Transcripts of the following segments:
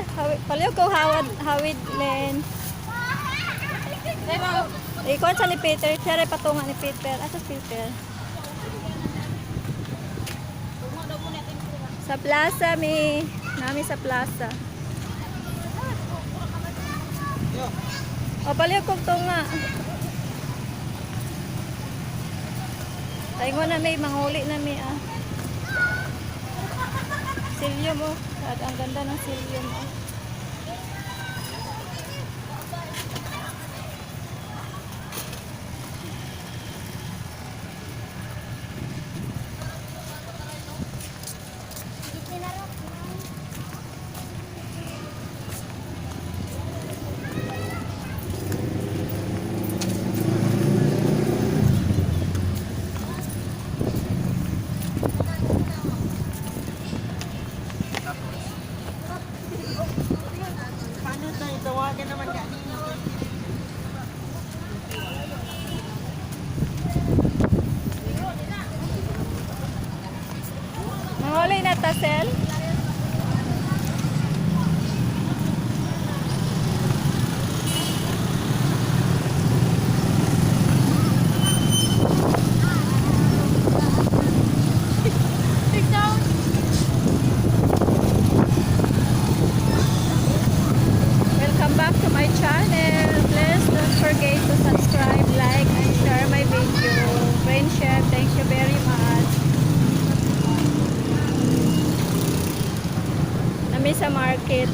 Peter. Paliw ko hawid len. Ikaw sa ni Peter. Siya rin patunga ni Peter. Asa si Peter? Sa plaza nami sa plaza. O paliw ko tunga. Tayo na may manguli na may silyo mo. Ang ganda ng silyo mo. Tawagan naman ka. Manguli na tasel. Back to my channel. Please don't forget to subscribe, like, and share my video. Friendship, thank you very much. Nami sa market.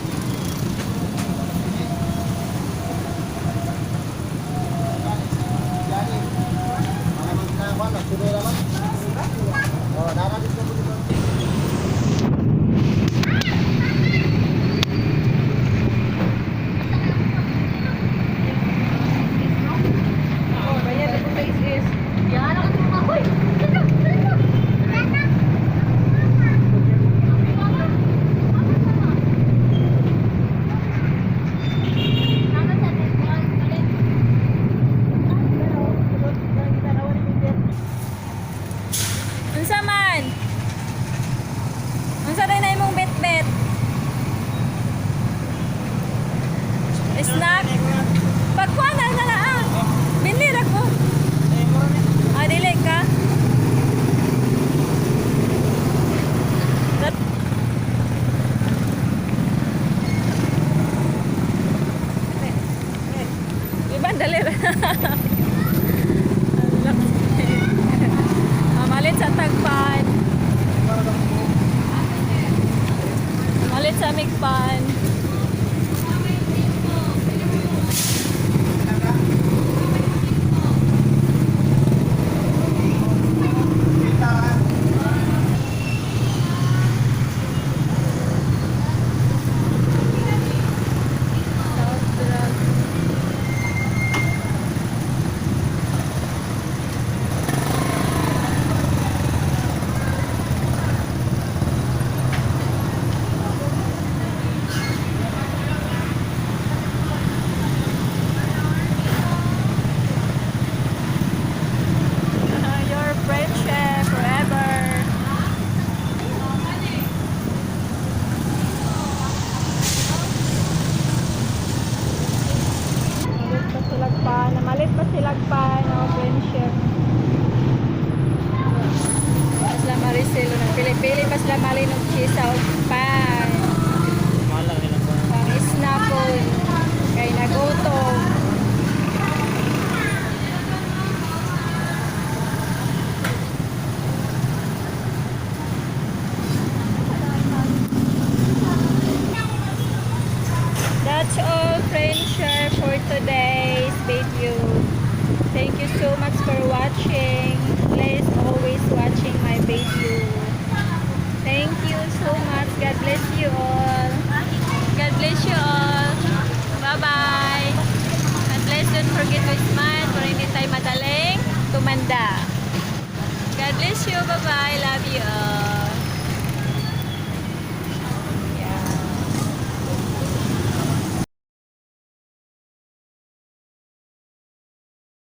Unsa man? Unsa rin na imong bet-bet? Snack? Pagkuana na na Binira ko. Dili ka? Iban dali. Malit sa tagpan. Malit sa migpan. Namalit pa silag pa no friendship. Pasla Maricel nagpili-pili pa sila malin og chisaw pan. Malang nila pa. Pang snapon kay nagutom. That's all friendship for today's video. Thank you so much for watching. Please always watching my video. Thank you so much. God bless you all. God bless you all. Bye-bye. And please don't forget to smile para hindi tayo madaling tumanda. God bless you. Bye-bye. Love you all.